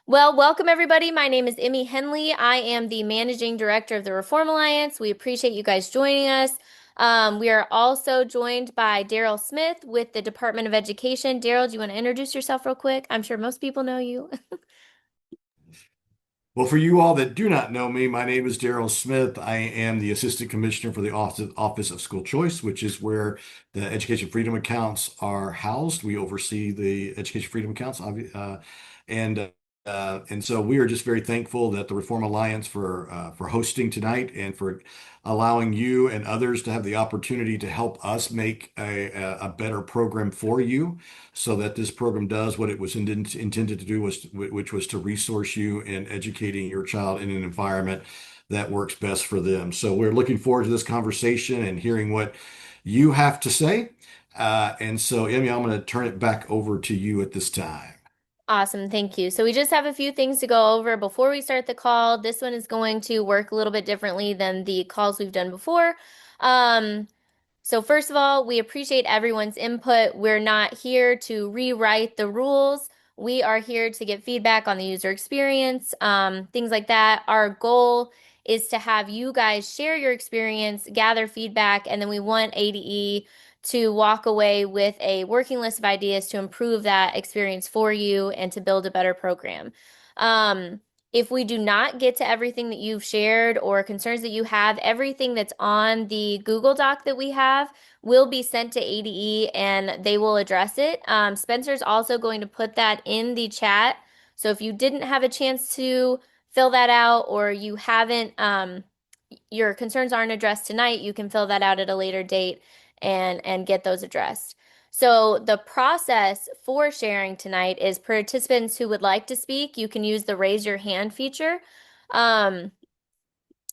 Well, welcome everybody. My name is Emmy Henley. I am the managing director of the Reform Alliance. We appreciate you guys joining us. We are also joined by Darrell Smith with the Department of Education. Darrell, do you want to introduce yourself real quick? I'm sure most people know you. Well, for you all that do not know me, my name is Darrell Smith. I am the Assistant Commissioner for the Office of School Choice, which is where the Education Freedom Accounts are housed. We oversee the Education Freedom Accounts, and and so we are just very thankful that the Reform Alliance for hosting tonight and for allowing you and others to have the opportunity to help us make a better program for you so that this program does what it was intended to do, which was to resource you in educating your child in an environment that works best for them. So we're looking forward to this conversation and hearing what you have to say. And so, Emmy, I'm going to turn it back over to you at this time. Awesome, thank you. So we just have a few things to go over before we start the call. This one is going to work a little bit differently than the calls we've done before. Um, So first of all, we appreciate everyone's input. We're not here to rewrite the rules. We are here to get feedback on the user experience, things like that. Our goal is to have you guys share your experience, gather feedback, and then we want ADE to walk away with a working list of ideas to improve that experience for you and to build a better program. Um, if we do not get to everything that you've shared or concerns that you have, everything that's on the Google Doc that we have will be sent to ADE and they will address it. Spencer's also going to put that in the chat. So if you didn't have a chance to fill that out or you haven't, your concerns aren't addressed tonight, you can fill that out at a later date and get those addressed. So the process for sharing tonight is participants who would like to speak, you can use the raise your hand feature. Um,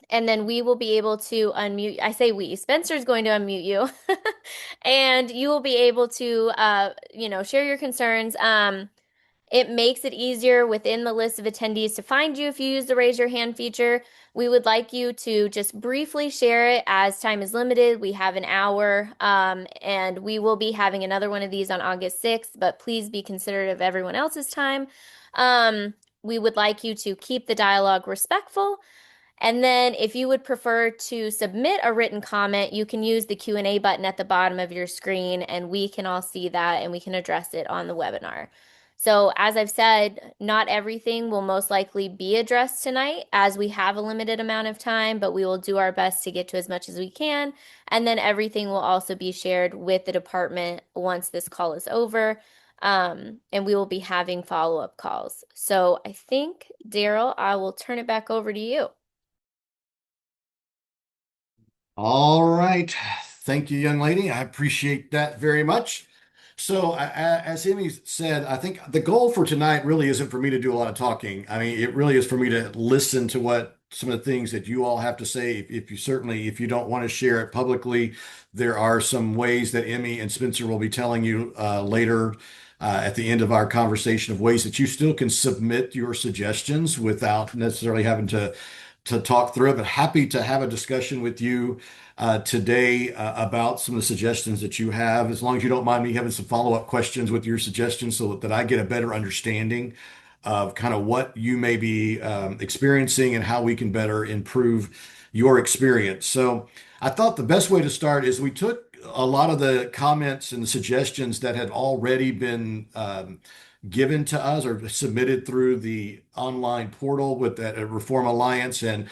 and then we will be able to unmute. I say we, Spencer's going to unmute you. And you will be able to share your concerns. It makes it easier within the list of attendees to find you if you use the raise your hand feature. We would like you to just briefly share it as time is limited. We have an hour, and we will be having another one of these on August 6th, but please be considerate of everyone else's time. We would like you to keep the dialogue respectful. And then if you would prefer to submit a written comment, you can use the Q&A button at the bottom of your screen and we can all see that and we can address it on the webinar. So as I've said, not everything will most likely be addressed tonight as we have a limited amount of time, but we will do our best to get to as much as we can. And then everything will also be shared with the department once this call is over. And we will be having follow-up calls. So I think, Darrell, I will turn it back over to you. All right. Thank you, young lady. I appreciate that very much. So, as Amy said, I think the goal for tonight really isn't for me to do a lot of talking. I mean, it really is for me to listen to what some of the things that you all have to say. If you don't want to share it publicly, there are some ways that Emmy and Spencer will be telling you later at the end of our conversation of ways that you still can submit your suggestions without necessarily having to talk through it, but happy to have a discussion with you today about some of the suggestions that you have, as long as you don't mind me having some follow-up questions with your suggestions so that I get a better understanding of kind of what you may be experiencing and how we can better improve your experience. So I thought the best way to start is we took a lot of the comments and the suggestions that had already been given to us or submitted through the online portal with that Reform Alliance and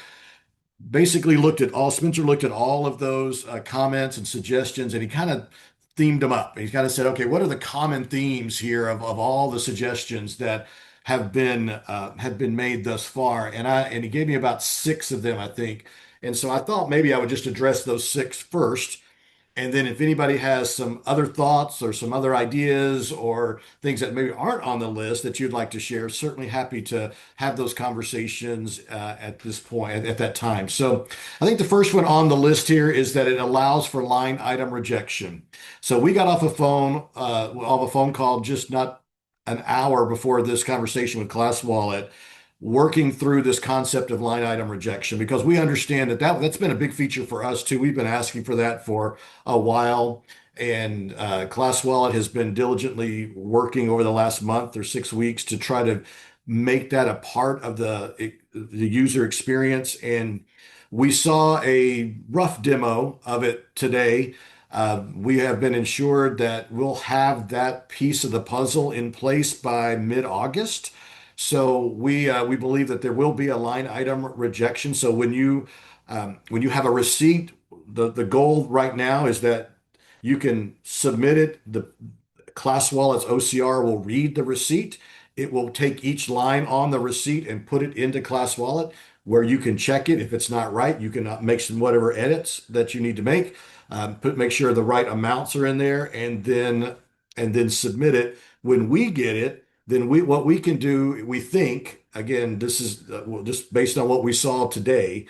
basically Spencer looked at all of those comments and suggestions and he kind of themed them up. He kind of said, okay, what are the common themes here of all the suggestions that have been made thus far? And he gave me about six of them, I think. And so I thought maybe I would just address those six first. And then if anybody has some other thoughts or some other ideas or things that maybe aren't on the list that you'd like to share, certainly happy to have those conversations at this point, at that time. So I think the first one on the list here is that it allows for line item rejection. So we got off a phone call just not an hour before this conversation with Class Wallet working through this concept of line item rejection because we understand that's been a big feature for us too. We've been asking for that for a while, and Class Wallet has been diligently working over the last month or 6 weeks to try to make that a part of the user experience. And we saw a rough demo of it today. We have been ensured that we'll have that piece of the puzzle in place by mid-August. So we believe that there will be a line item rejection. So when you have a receipt, the goal right now is that you can submit it. The Class Wallet's OCR will read the receipt. It will take each line on the receipt and put it into Class Wallet where you can check it. If it's not right, you can make some whatever edits that you need to make. Make sure the right amounts are in there, and then submit it. When we get it, then what we can do, we think, again, this is just based on what we saw today,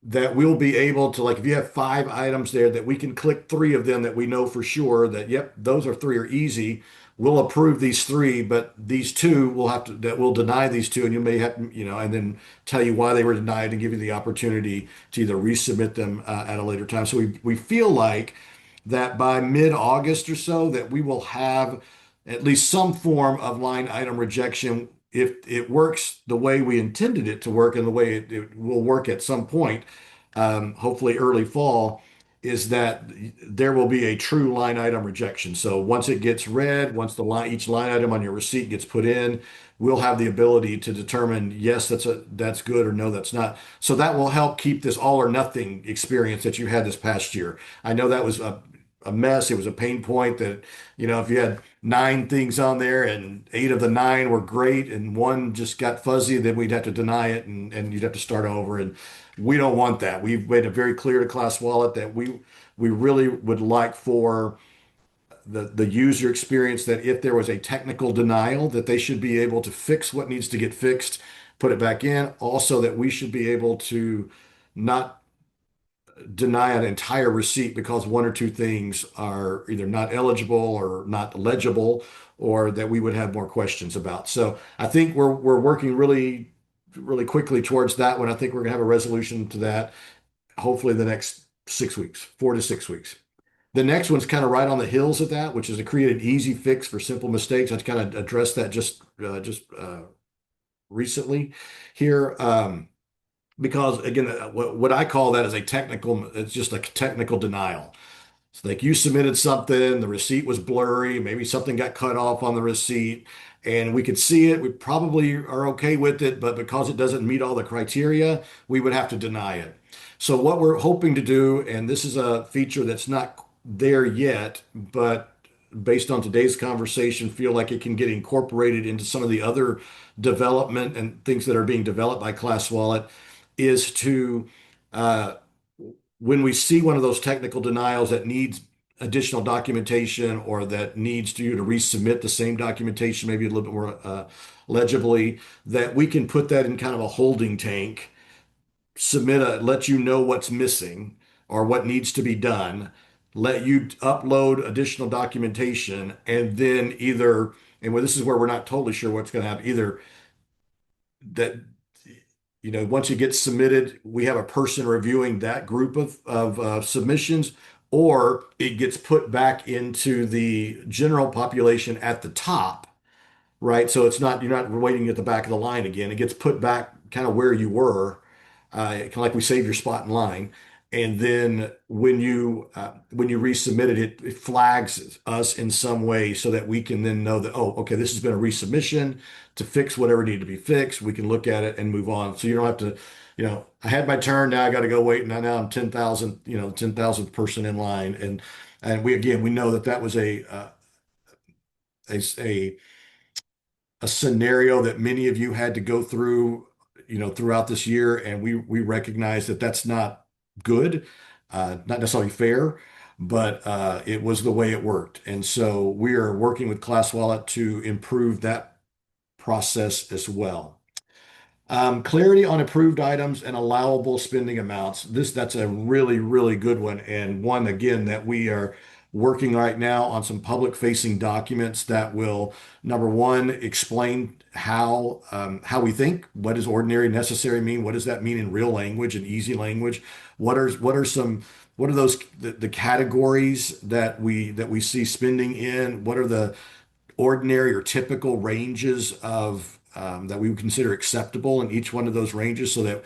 that we'll be able to, like, if you have 5 items there, that we can click 3 of them that we know for sure that, yep, those are 3 are easy. We'll approve these 3, but these 2 we'll have to, that will deny these 2, and you may have, and then tell you why they were denied and give you the opportunity to either resubmit them at a later time. So we feel like that by mid-August or so, that we will have at least some form of line item rejection if it works the way we intended it to work and the way it will work at some point, hopefully early fall, is that there will be a true line item rejection. So once it gets read, once each line item on your receipt gets put in, we'll have the ability to determine, yes, that's good, or no, that's not. So that will help keep this all or nothing experience that you had this past year. I know that was a mess. It was a pain point that, if you had 9 things on there and 8 of the 9 were great and one just got fuzzy, then we'd have to deny it, and you'd have to start over. And we don't want that. We've made it very clear to Class Wallet that we really would like for the user experience, that if there was a technical denial, that they should be able to fix what needs to get fixed, put it back in. Also, that we should be able to not deny an entire receipt because 1 or 2 things are either not eligible or not legible, or that we would have more questions about. So I think we're working really quickly towards that one. I think we're gonna have a resolution to that hopefully the next 6 weeks, 4 to 6 weeks. The next one's kind of right on the heels of that, which is to create an easy fix for simple mistakes. I kind of addressed that just recently here. Because again, what I call that is it's just a technical denial. It's like you submitted something, the receipt was blurry, maybe something got cut off on the receipt, and we could see it. We probably are okay with it, but because it doesn't meet all the criteria, we would have to deny it. So what we're hoping to do, and this is a feature that's not there yet, but based on today's conversation, feel like it can get incorporated into some of the other development and things that are being developed by Class Wallet, is to uh, when we see one of those technical denials that needs additional documentation, or that needs to you to resubmit the same documentation, maybe a little bit more legibly, that we can put that in kind of a holding tank, let you know what's missing or what needs to be done, let you upload additional documentation, and then this is where we're not totally sure what's going to happen, either that once it gets submitted, we have a person reviewing that group of submissions, or it gets put back into the general population at the top, right? So you're not waiting at the back of the line again. It gets put back kind of where you were, kind of like we save your spot in line. And then when you resubmit it, it flags us in some way so that we can then know that, oh, okay, this has been a resubmission to fix whatever needed to be fixed. We can look at it and move on. So you don't have to, I had my turn, now I got to go wait. Now I'm 10,000, 10,000th person in line. And we know that was a a scenario that many of you had to go through, throughout this year, and we recognize that that's not good, not necessarily fair, but it was the way it worked. And so we are working with Class Wallet to improve that process as well. Clarity on approved items and allowable spending amounts. That's a really, really good one, and one again that we are working right now on some public facing documents that will, number one, explain how we think. What does ordinary necessary mean? What does that mean in real language and easy language? What are the categories that we see spending in? What are the ordinary or typical ranges of that we would consider acceptable in each one of those ranges, so that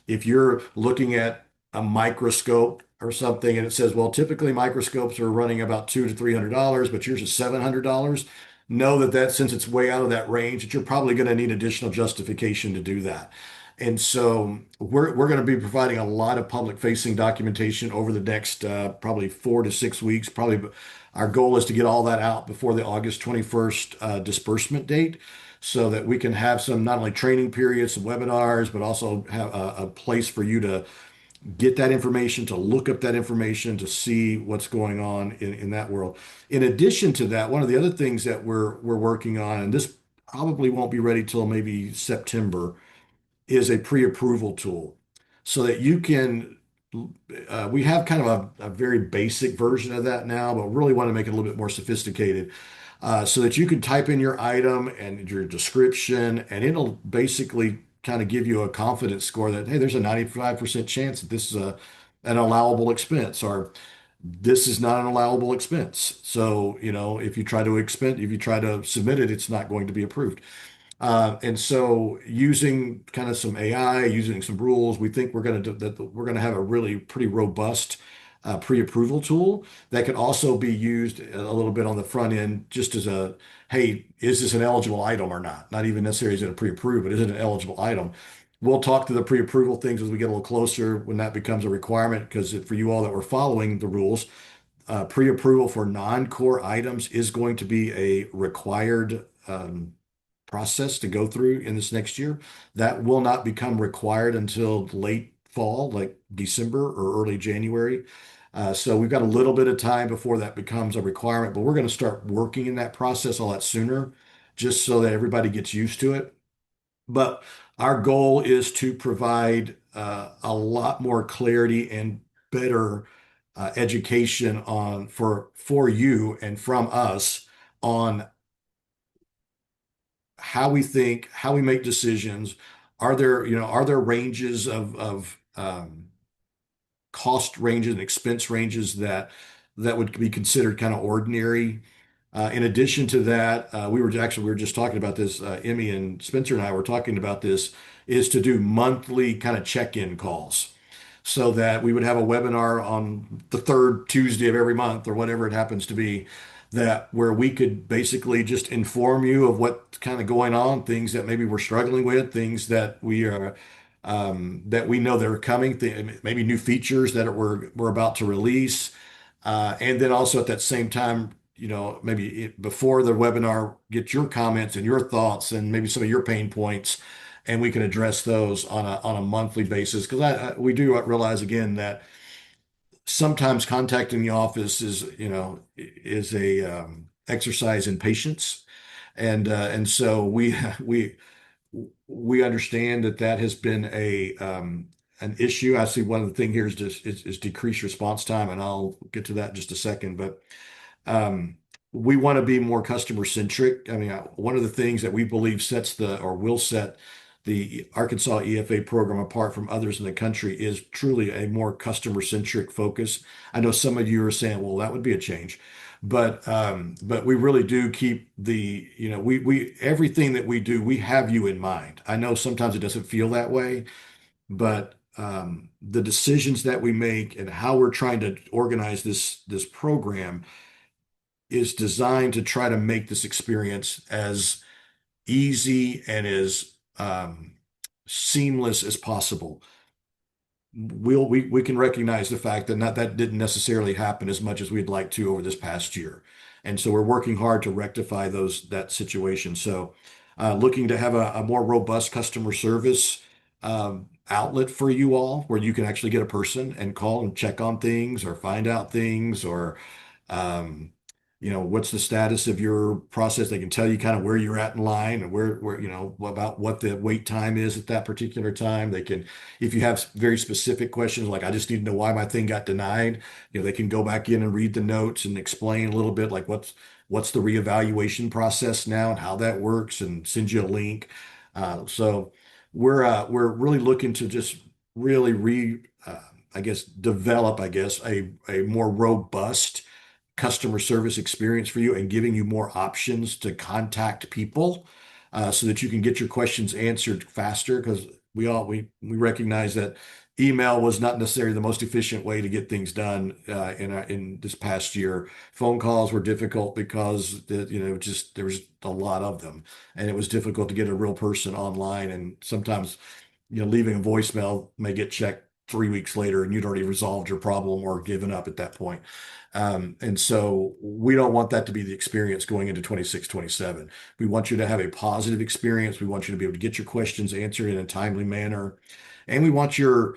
if you're looking at a microscope or something and it says, well, typically microscopes are running about $200 to $300, but yours is $700, know that since it's way out of that range, that you're probably going to need additional justification to do that. And so we're going to be providing a lot of public facing documentation over the next probably 4 to 6 weeks. Probably our goal is to get all that out before the August 21st disbursement date, so that we can have some not only training periods, some webinars, but also have a place for you to get that information, to look up that information, to see what's going on in that world. In addition to that, one of the other things that we're working on, and this probably won't be ready till maybe September, is a pre-approval tool, so that you can. We have kind of a very basic version of that now, but really want to make it a little bit more sophisticated, so that you can type in your item and your description, and it'll basically kind of give you a confidence score that, hey, there's a 95% chance that this is an allowable expense, or this is not an allowable expense. So, if you try to if you try to submit it, it's not going to be approved. And so, using kind of some AI, using some rules, we think we're going to have a really pretty robust pre-approval tool that can also be used a little bit on the front end, just as a, hey, is this an eligible item or not? Not even necessarily is it a pre-approved, but is it an eligible item? We'll talk to the pre-approval things as we get a little closer when that becomes a requirement, because for you all that were following the rules, pre-approval for non-core items is going to be a required process to go through in this next year. That will not become required until late fall, like December or early January. So we've got a little bit of time before that becomes a requirement, but we're going to start working in that process a lot sooner, just so that everybody gets used to it. But our goal is to provide a lot more clarity and better education for you and from us on how we think, how we make decisions. Are there ranges of cost ranges and expense ranges that would be considered kind of ordinary? In addition to that, we were just talking about this. Emmy and Spencer and I were talking about this. Is to do monthly kind of check-in calls, so that we would have a webinar on the third Tuesday of every month or whatever it happens to be, that where we could basically just inform you of what's kind of going on, things that maybe we're struggling with, things that we know that are coming, maybe new features that we're about to release, and then also at that same time, maybe before the webinar, get your comments and your thoughts and maybe some of your pain points, and we can address those on a monthly basis. Because we do realize again that sometimes contacting the office is a exercise in patience, and so we understand that has been an issue. I see one of the thing here is just is decreased response time, and I'll get to that in just a second. But we want to be more customer centric. I mean, one of the things that we believe will set the Arkansas EFA program apart from others in the country is truly a more customer centric focus. I know some of you are saying, well, that would be a change. But we really do keep we everything that we do, we have you in mind. I know sometimes it doesn't feel that way, but the decisions that we make and how we're trying to organize this program is designed to try to make this experience as easy and as seamless as possible. We can recognize the fact that didn't necessarily happen as much as we'd like to over this past year, and so we're working hard to rectify that situation. So, looking to have a more robust customer service outlet for you all, where you can actually get a person and call and check on things or find out things, or um, what's the status of your process. They can tell you kind of where you're at in line and where about what the wait time is at that particular time. They can, if you have very specific questions, like I just need to know why my thing got denied, they can go back in and read the notes and explain a little bit, like what's the reevaluation process now and how that works, and send you a link. So we're really looking to just really I guess develop, a more robust customer service experience for you, and giving you more options to contact people so that you can get your questions answered faster because we recognize that email was not necessarily the most efficient way to get things done in this past year. Phone calls were difficult because just there was a lot of them, and it was difficult to get a real person online. And sometimes leaving a voicemail may get checked 3 weeks later, and you'd already resolved your problem or given up at that point. And so we don't want that to be the experience going into 26, 27. We want you to have a positive experience. We want you to be able to get your questions answered in a timely manner. And we want your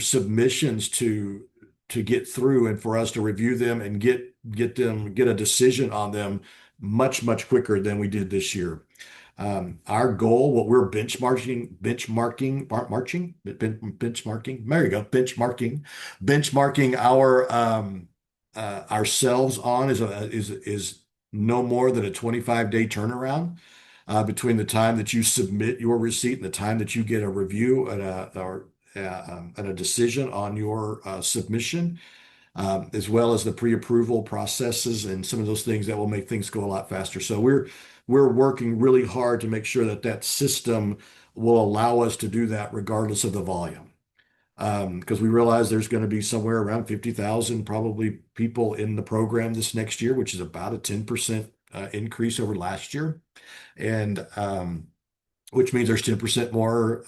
submissions to get through and for us to review them and get a decision on them much, much quicker than we did this year. Our goal, what we're benchmarking, there you go, benchmarking ourselves on is no more than a 25-day turnaround between the time that you submit your receipt and the time that you get a review and a decision on your submission, as well as the pre-approval processes and some of those things that will make things go a lot faster. So we're working really hard to make sure that that system will allow us to do that regardless of the volume. Because we realize there's going to be somewhere around 50,000 probably people in the program this next year, which is about a 10% increase over last year. And which means there's 10% more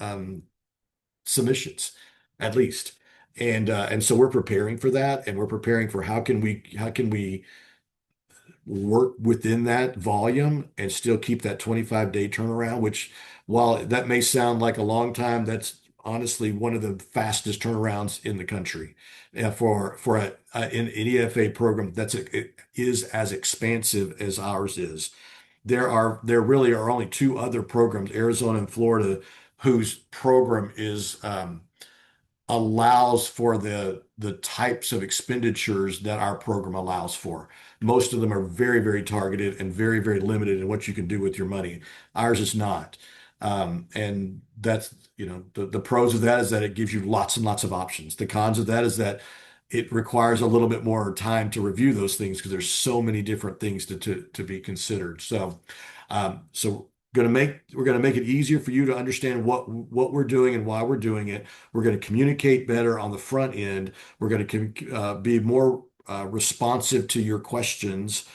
submissions, at least. And so we're preparing for that, and we're preparing for how can we work within that volume and still keep that 25-day turnaround, which while that may sound like a long time, that's honestly one of the fastest turnarounds in the country. For an EFA program it is as expansive as ours is. There really are only two other programs, Arizona and Florida, whose program is allows for the types of expenditures that our program allows for. Most of them are very, very targeted and very, very limited in what you can do with your money. Ours is not. And that's, the pros of that is that it gives you lots and lots of options. The cons of that is that it requires a little bit more time to review those things because there's so many different things to be considered. So we're gonna make it easier for you to understand what we're doing and why we're doing it. We're going to communicate better on the front end. We're going to be more responsive to your questions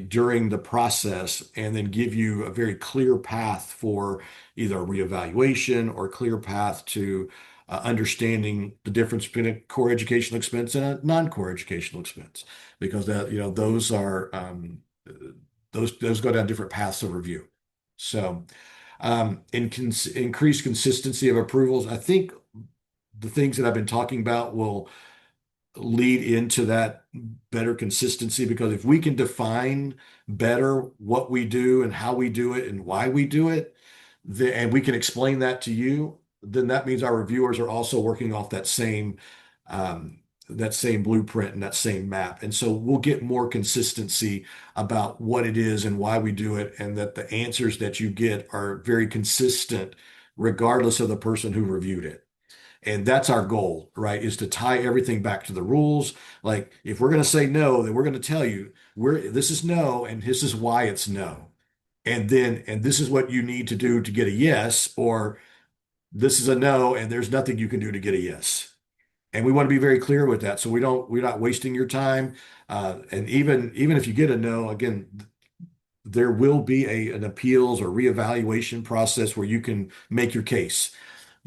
during the process, and then give you a very clear path for either a reevaluation or a clear path to understanding the difference between a core educational expense and a non-core educational expense, because those are those go down different paths of review. So, increased consistency of approvals. I think the things that I've been talking about will lead into that better consistency, because if we can define better what we do and how we do it and why we do it, and we can explain that to you, then that means our reviewers are also working off um, that same blueprint and that same map. And so we'll get more consistency about what it is and why we do it, and that the answers that you get are very consistent regardless of the person who reviewed it. And that's our goal, right? Is to tie everything back to the rules. Like if we're going to say no, then we're going to tell you this is no, and this is why it's no. And this is what you need to do to get a yes, or this is a no, and there's nothing you can do to get a yes. And we want to be very clear with that. So we're not wasting your time. And even if you get a no, again, there will be an appeals or reevaluation process where you can make your case,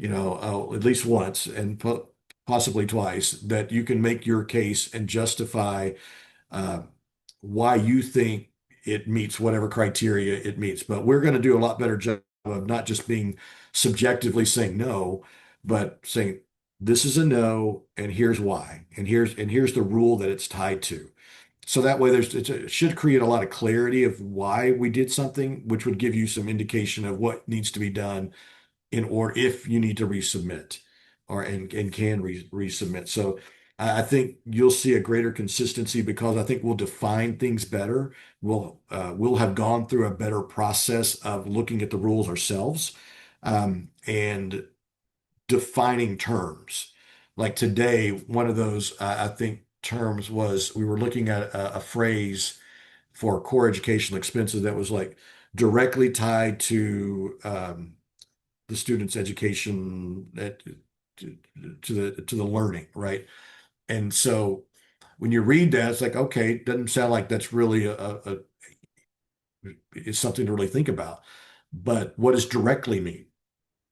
at least once and possibly twice, that you can make your case and justify uh, why you think it meets whatever criteria it meets. But we're going to do a lot better job of not just being subjectively saying no, but saying this is a no, and here's why, and here's the rule that it's tied to. So that way, it should create a lot of clarity of why we did something, which would give you some indication of what needs to be done in order if you need to resubmit and can resubmit. So I think you'll see a greater consistency because I think we'll define things better. We'll have gone through a better process of looking at the rules ourselves, and defining terms. Like today, one of those I think terms was we were looking at a phrase for core educational expenses that was like directly tied to the student's education to, to the learning, right? And so when you read that, it's like, okay, it doesn't sound like that's really it's something to really think about. But what does directly mean?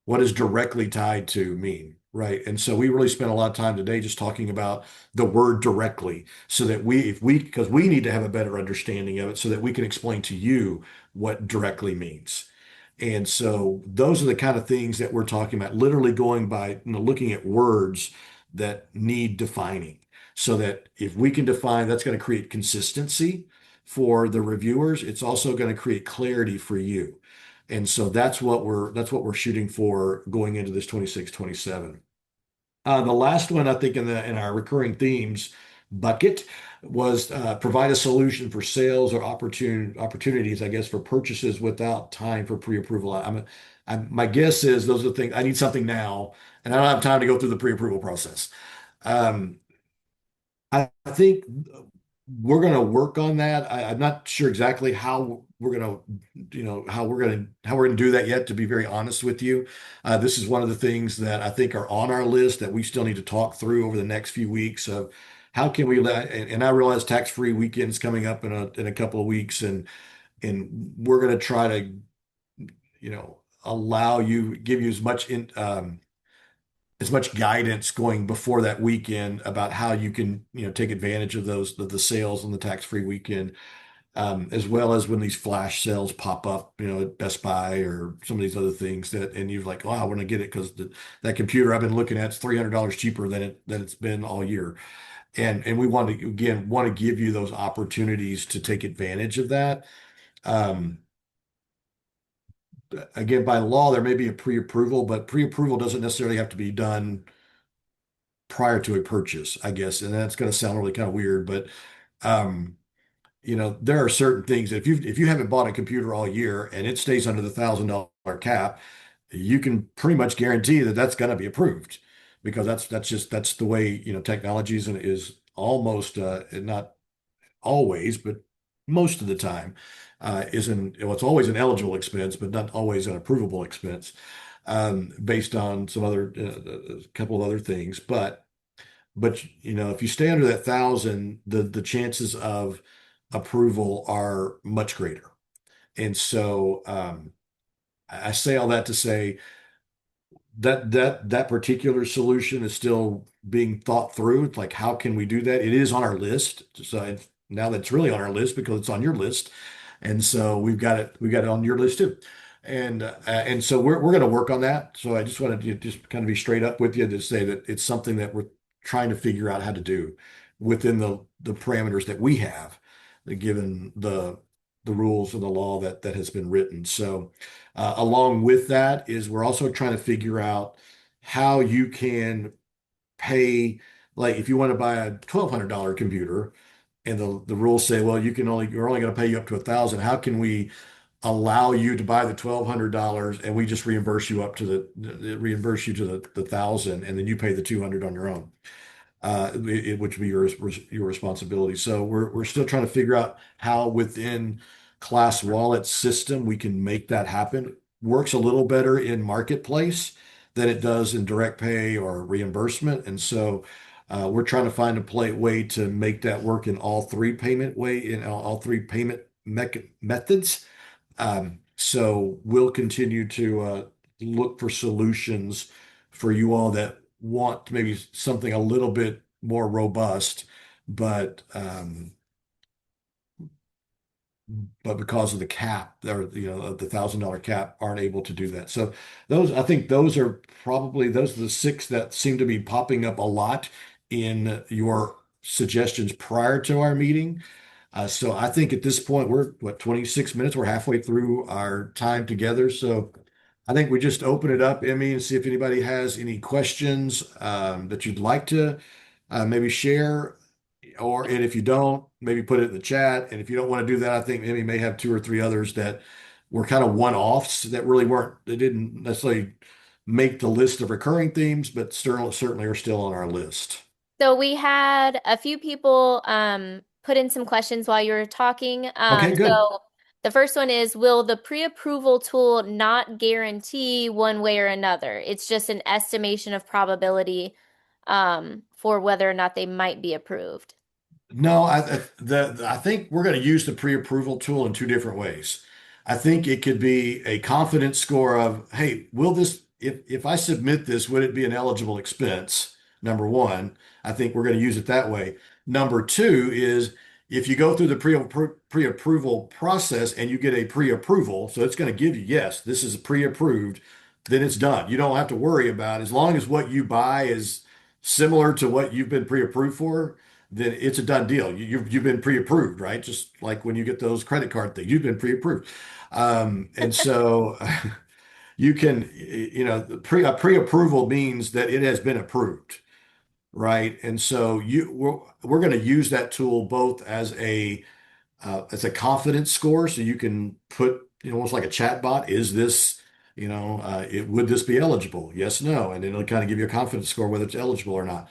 What does directly tied to mean? Right. And so we really spent a lot of time today just talking about the word directly so that because we need to have a better understanding of it so that we can explain to you what directly means. And so those are the kind of things that we're talking about, literally going by, looking at words that need defining so that if we can define, that's going to create consistency for the reviewers. It's also going to create clarity for you. And so that's what we're shooting for going into this 26, 27. The last one I think in our recurring themes bucket was provide a solution for sales or opportunities, I guess, for purchases without time for pre-approval. My guess is those are the things I need something now, and I don't have time to go through the pre-approval process. Um, I think we're going to work on that. I'm not sure exactly how we're going to, how we're going to do that yet, to be very honest with you. This is one of the things that I think are on our list that we still need to talk through over the next few weeks of how can we let, and I realize tax-free weekends coming up in a couple of weeks, and we're going to try to, allow you, give you as much guidance going before that weekend about how you can, take advantage of the sales on the tax-free weekend, as well as when these flash sales pop up, at Best Buy or some of these other things and you're like, oh, I want to get it because that computer I've been looking at is $300 cheaper than it's been all year. And we want to give you those opportunities to take advantage of that. Um, Again, by law, there may be a pre-approval, but pre-approval doesn't necessarily have to be done prior to a purchase, I guess. And that's going to sound really kind of weird, but um, there are certain things that if you haven't bought a computer all year and it stays under the $1,000 cap, you can pretty much guarantee that that's going to be approved because that's the way, technology is almost not always, but most of the time it's always an eligible expense, but not always an approvable expense, based on some other a couple of other things. But if you stay under that thousand, the chances of approval are much greater. And so I say all that to say that particular solution is still being thought through. It's like, how can we do that? It is on our list. So now that's really on our list because it's on your list. And so we got it on your list too. And so we're going to work on that. So I just wanted to just kind of be straight up with you to say that it's something that we're trying to figure out how to do within the parameters that we have, given the rules and the law that has been written. So along with that is we're also trying to figure out how you can pay, like if you want to buy a $1,200 computer and the rules say, well, you're only going to pay you up to 1,000. How can we allow you to buy the $1,200 and we just reimburse you to the 1,000 and then you pay the 200 on your own? Which would be your responsibility. So we're still trying to figure out how within Class Wallet's system we can make that happen. Works a little better in Marketplace than it does in direct pay or reimbursement. And so we're trying to find a way to make that work in all three payment methods. So we'll continue to look for solutions for you all that want maybe something a little bit more robust, but because of the cap or the $1,000 cap aren't able to do that. So I think those are the six that seem to be popping up a lot in your suggestions prior to our meeting. So I think at this point we're 26 minutes. We're halfway through our time together. So I think we just open it up, Emmy, and see if anybody has any questions that you'd like to maybe share, and if you don't, maybe put it in the chat. And if you don't want to do that, I think Emmy may have two or three others that were kind of one-offs that really they didn't necessarily make the list of recurring themes, but certainly are still on our list. So we had a few people put in some questions while you were talking. Okay, good. The first one is, will the pre-approval tool not guarantee one way or another? It's just an estimation of probability for whether or not they might be approved. No, I think we're going to use the pre-approval tool in two different ways. I think it could be a confidence score of, hey, will this, if I submit this, would it be an eligible expense? Number one, I think we're going to use it that way. Number two is if you go through the pre-approval process and you get a pre-approval, so it's going to give you, yes, this is pre-approved, then it's done. You don't have to worry about, as long as what you buy is similar to what you've been pre-approved for, then it's a done deal. You've been pre-approved, right? Just like when you get those credit card things, you've been pre-approved. And so you can, the a pre-approval means that it has been approved, right? And so we're going to use that tool both as a confidence score, so you can put, almost like a chat bot. Is this, would this be eligible? Yes, no, and it'll kind of give you a confidence score whether it's eligible or not.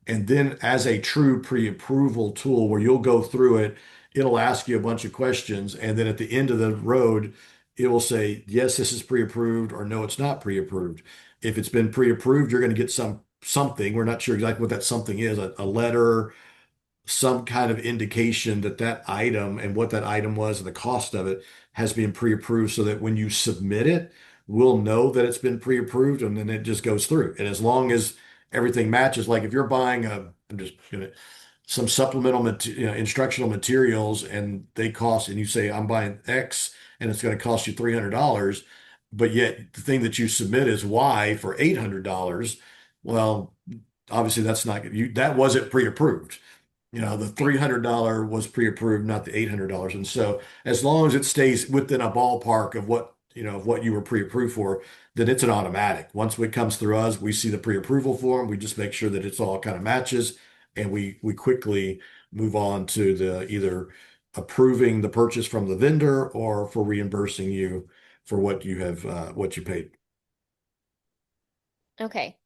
And then as a true pre-approval tool where you'll go through it, it'll ask you a bunch of questions, and then at the end of the road, it will say, yes, this is pre-approved, or no, it's not pre-approved. If it's been pre-approved, you're going to get something. We're not sure exactly what that something is, a letter, some kind of indication that that item and what that item was and the cost of it has been pre-approved, so that when you submit it, we'll know that it's been pre-approved, and then it just goes through. And as long as everything matches, like if you're buying I'm just gonna some supplemental instructional materials, and they cost, and you say I'm buying X and it's going to cost you $300, but yet the thing that you submit is Y for $800. Well, obviously that's not you, that wasn't pre-approved. The Right. $300 was pre-approved, not the $800. And so as long as it stays within a ballpark of what you were pre-approved for, then it's an automatic. Once it comes through us, we see the pre-approval form. We just make sure that it's all kind of matches, and we quickly move on to the either approving the purchase from the vendor or for reimbursing you for what you paid. Okay.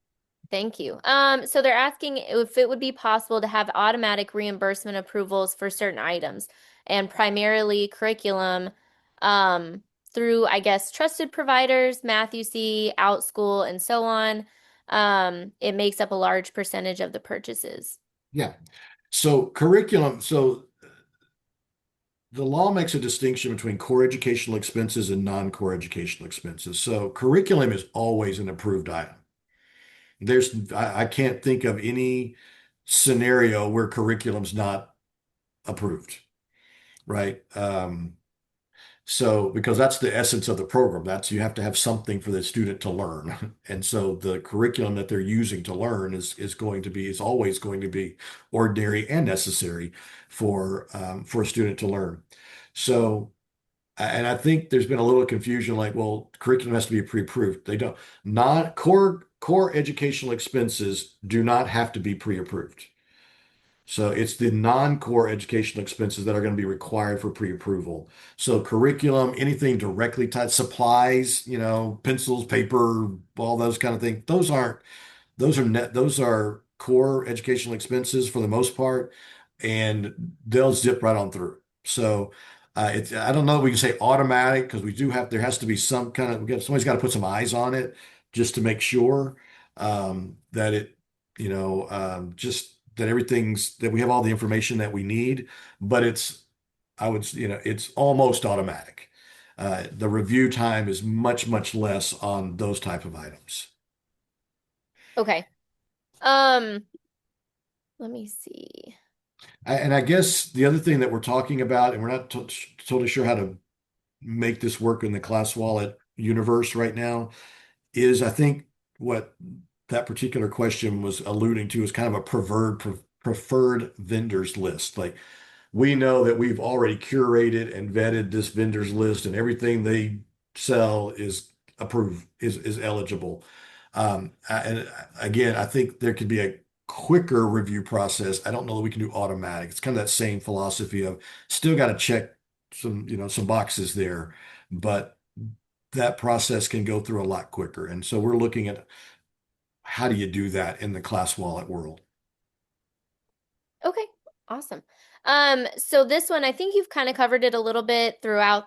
Thank you. So they're asking if it would be possible to have automatic reimbursement approvals for certain items and primarily curriculum, through, I guess, trusted providers, Math UC, OutSchool, and so on. It makes up a large percentage of the purchases. Yeah. So curriculum, so the law makes a distinction between core educational expenses and non-core educational expenses. So curriculum is always an approved item. I can't think of any scenario where curriculum's not approved, right? So because that's the essence of the program, that's you have to have something for the student to learn. And so the curriculum that they're using to learn is always going to be ordinary and necessary for a student to learn. So and I think there's been a little confusion, like, well, curriculum has to be pre-approved. They don't. Not core educational expenses do not have to be pre-approved. So it's the non-core educational expenses that are going to be required for pre-approval. So curriculum, anything directly tied, supplies, pencils, paper, all those kind of things. Those are core educational expenses for the most part, and they'll zip right on through. So I don't know if we can say automatic, because there has to be some kind of, somebody's got to put some eyes on it just to make sure that just that we have all the information that we need. But it's almost automatic. The review time is much, much less on those type of items. Okay. Um, Let me see. And I guess the other thing that we're talking about, and we're not totally sure how to make this work in the class wallet universe right now, is I think what that particular question was alluding to is kind of a preferred vendors list. Like, we know that we've already curated and vetted this vendors list, and everything they sell is approved, is eligible. And again, I think there could be a quicker review process. I don't know that we can do automatic. It's kind of that same philosophy of still got to check some boxes there, but that process can go through a lot quicker. And so we're looking at how do you do that in the class wallet world? Okay. Awesome. So this one, I think you've kind of covered it a little bit throughout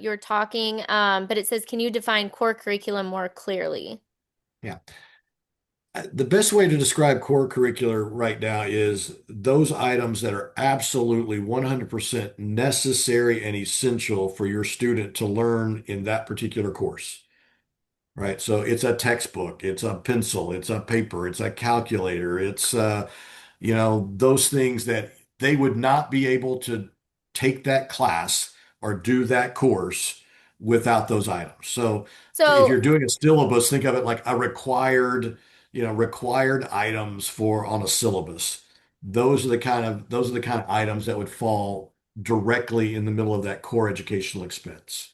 your talking, but it says, can you define core curriculum more clearly? Yeah. The best way to describe core curricular right now is those items that are absolutely 100% necessary and essential for your student to learn in that particular course. Right. So it's a textbook, it's a pencil, it's a paper, it's a calculator, it's those things that they would not be able to take that class or do that course without those items. So if So you're doing a syllabus, think of it like a required items for on a syllabus. Those are the kind of items that would fall directly in the middle of that core educational expense.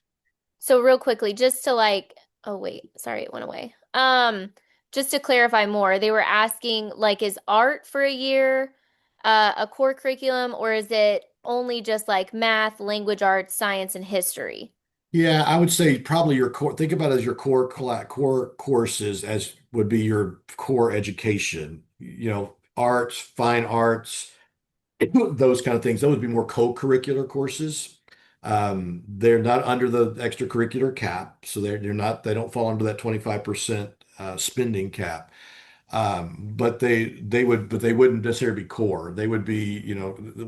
So real quickly, just to oh wait, sorry, it went away. Just to clarify more, they were asking like, is art for a year a core curriculum, or is it only just like math, language arts, science, and history? Yeah, I would say probably your core, think about it as your core courses as would be your core education. Arts, fine arts, those kind of things. Those would be more co-curricular courses. They're not under the extracurricular cap, so they don't fall under that 25% spending cap. But they wouldn't necessarily be core. They would be,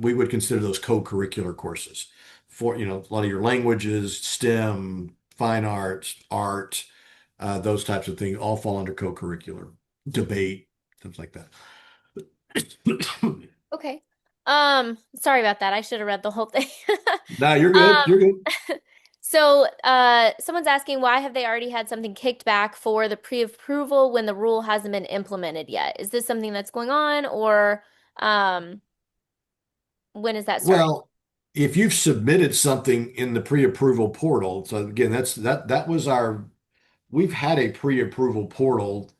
we would consider those co-curricular courses for, a lot of your languages, STEM, fine arts, art, those types of things all fall under co-curricular, debate, things like that. Okay. Sorry about that. I should have read the whole thing. No, you're good. Um, You're good. so someone's asking why have they already had something kicked back for the pre-approval when the rule hasn't been implemented yet? Is this something that's going on, or um, when is that starting? Well, if you've submitted something in the pre-approval portal, so again, that was we've had a pre-approval portal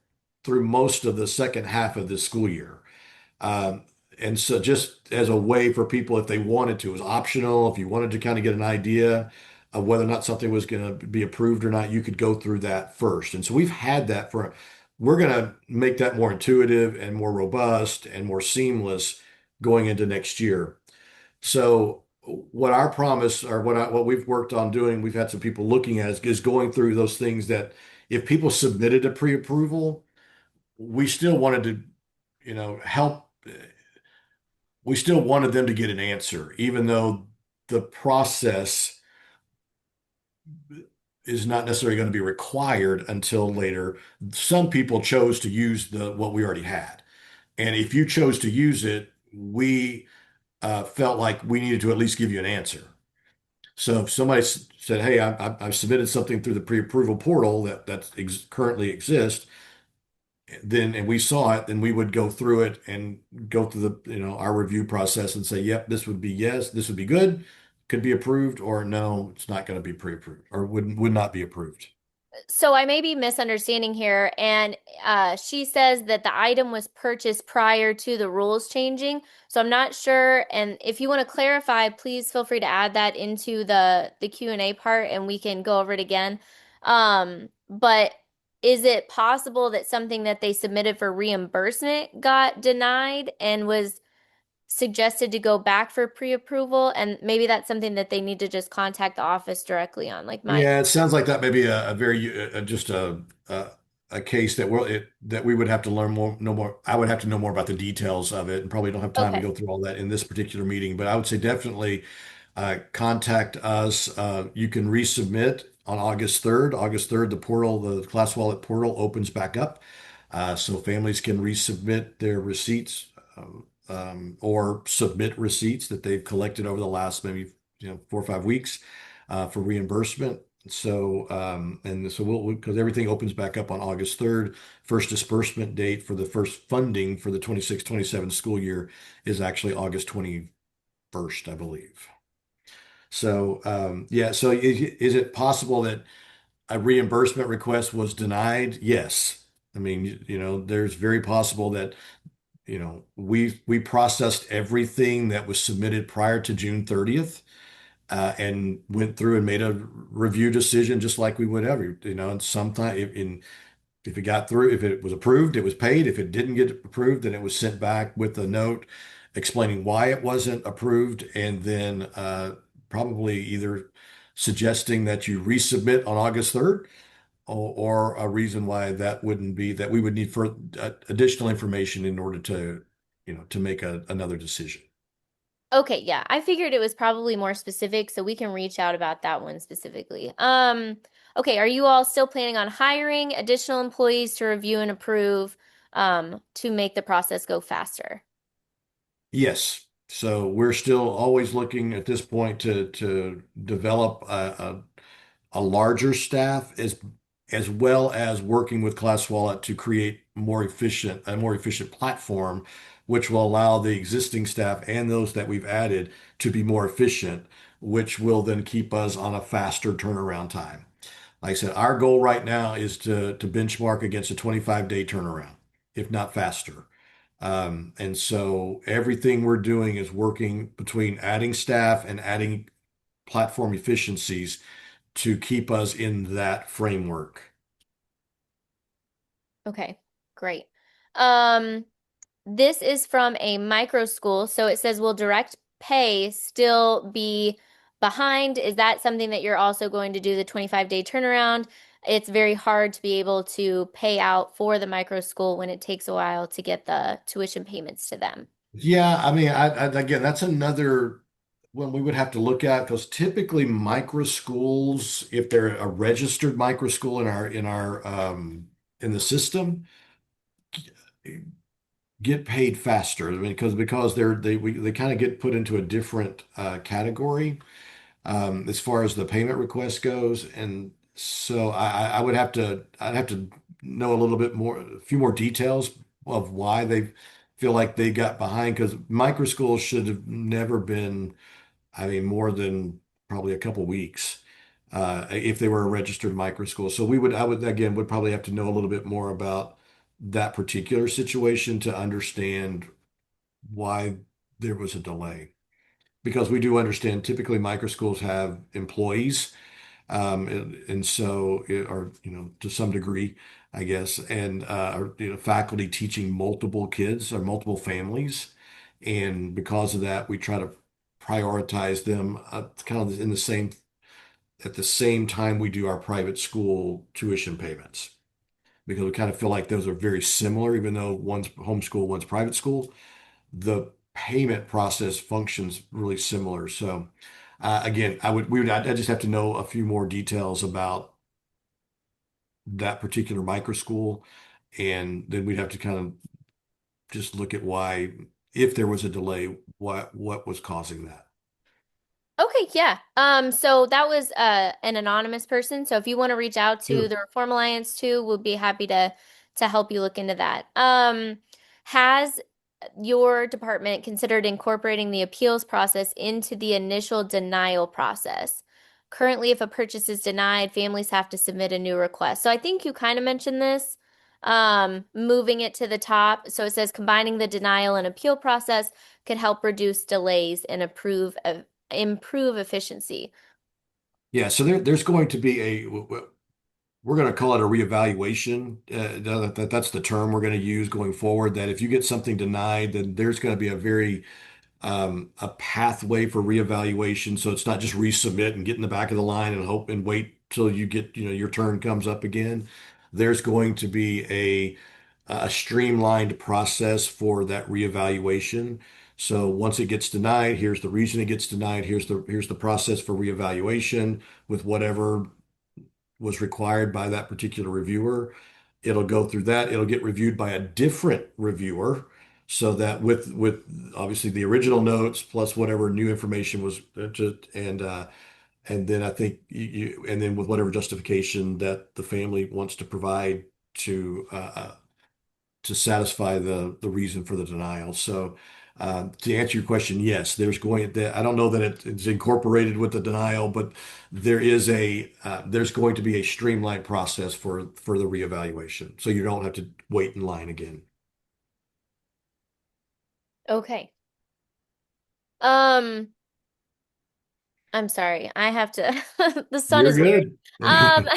through most of the second half of the school year. Um, and so just as a way for people, if they wanted to, it was optional. If you wanted to kind of get an idea of whether or not something was going to be approved or not, you could go through that first. And so we've had that we're going to make that more intuitive and more robust and more seamless going into next year. So what our promise or what we've worked on doing, we've had some people looking at is going through those things that if people submitted a pre-approval, we still wanted to, help. We still wanted them to get an answer, even though the process is not necessarily going to be required until later. Some people chose to use the what we already had. And if you chose to use it, we felt like we needed to at least give you an answer. So if somebody said, "Hey, I've submitted something through the pre-approval portal that currently exists," then and we saw it, then we would go through it and go through our review process and say, "Yep, this would be yes, this would be good, could be approved," or "No, it's not going to be pre-approved," or would not be approved. So I may be misunderstanding here, and she says that the item was purchased prior to the rules changing. So I'm not sure, and if you want to clarify, please feel free to add that into the Q&A part, and we can go over it again. But is it possible that something that they submitted for reimbursement got denied and was suggested to go back for pre-approval, and maybe that's something that they need to just contact the office directly on, like my. Yeah, it sounds like that may be a very just a case that we would have to learn more, know more. I would have to know more about the details of it, and probably don't have time to Okay. go through all that in this particular meeting. But I would say definitely contact us. You can resubmit on August 3rd. August 3rd, the Class Wallet portal opens back up, so families can resubmit their receipts or submit receipts that they've collected over the last maybe 4 or 5 weeks for reimbursement. So we'll because everything opens back up on August 3rd. First disbursement date for the first funding for the 26-27 school year is actually August 21st, I believe. So yeah, so is it possible that a reimbursement request was denied? Yes. I mean, there's very possible that, we processed everything that was submitted prior to June 30th, and went through and made a review decision just like we would every, and sometime if it got through, if it was approved, it was paid. If it didn't get approved, then it was sent back with a note explaining why it wasn't approved, and then probably either suggesting that you resubmit on August 3rd, or a reason why that wouldn't be, that we would need for additional information in order to, to make another decision. Okay, yeah. I figured it was probably more specific, so we can reach out about that one specifically. Okay, are you all still planning on hiring additional employees to review and approve, to make the process go faster? Yes. So we're still always looking at this point to develop a larger staff, as well as working with Class Wallet to create a more efficient platform, which will allow the existing staff and those that we've added to be more efficient, which will then keep us on a faster turnaround time. Like I said, our goal right now is to benchmark against a 25-day turnaround, if not faster. And so everything we're doing is working between adding staff and adding platform efficiencies to keep us in that framework. Okay, great. Um, this is from a micro school, so it says, will direct pay still be behind? Is that something that you're also going to do the 25-day turnaround? It's very hard to be able to pay out for the micro school when it takes a while to get the tuition payments to them. Yeah, I mean, again, that's another one we would have to look at, because typically micro schools, if they're a registered micro school in the system, get paid faster. I mean, because they kind of get put into a different category as far as the payment request goes. And so I would I'd have to know a little bit more, a few more details of why they feel like they got behind, because micro schools should have never been, I mean, more than probably a couple weeks if they were a registered micro school. So I would, again, would probably have to know a little bit more about that particular situation to understand why there was a delay. Because we do understand typically micro schools have employees, and so or to some degree, I guess, and or, faculty teaching multiple kids or multiple families, and because of that, we try to prioritize them kind of in the same at the same time we do our private school tuition payments, because we kind of feel like those are very similar, even though one's homeschool, one's private school. The payment process functions really similar. So again, I just have to know a few more details about that particular micro school, and then we'd have to kind of just look at why, if there was a delay, what was causing that. Okay, yeah. So that was an anonymous person. So if you want to reach out to Sure. the Reform Alliance too, we'll be happy to help you look into that. Has your department considered incorporating the appeals process into the initial denial process? Currently, if a purchase is denied, families have to submit a new request. So I think you kind of mentioned this, moving it to the top. So it says combining the denial and appeal process could help reduce delays and improve efficiency. Yeah, so there's going to be we're going to call it a reevaluation. That's the term we're going to use going forward. That if you get something denied, then there's going to be a pathway for reevaluation. So it's not just resubmit and get in the back of the line and hope and wait till you get, your turn comes up again. There's going to be a streamlined process for that reevaluation. So once it gets denied, here's the reason it gets denied. Here's the process for reevaluation with whatever was required by that particular reviewer. It'll go through that. It'll get reviewed by a different reviewer, so that with obviously the original notes plus whatever new information was and then I think and then with whatever justification that the family wants to provide to to satisfy the reason for the denial. So, to answer your question, yes, I don't know that it's incorporated with the denial, but there's going to be a streamlined process for the reevaluation, so you don't have to wait in line again. Okay. Um, I'm sorry. I have to the sun You're is weird. good. Um,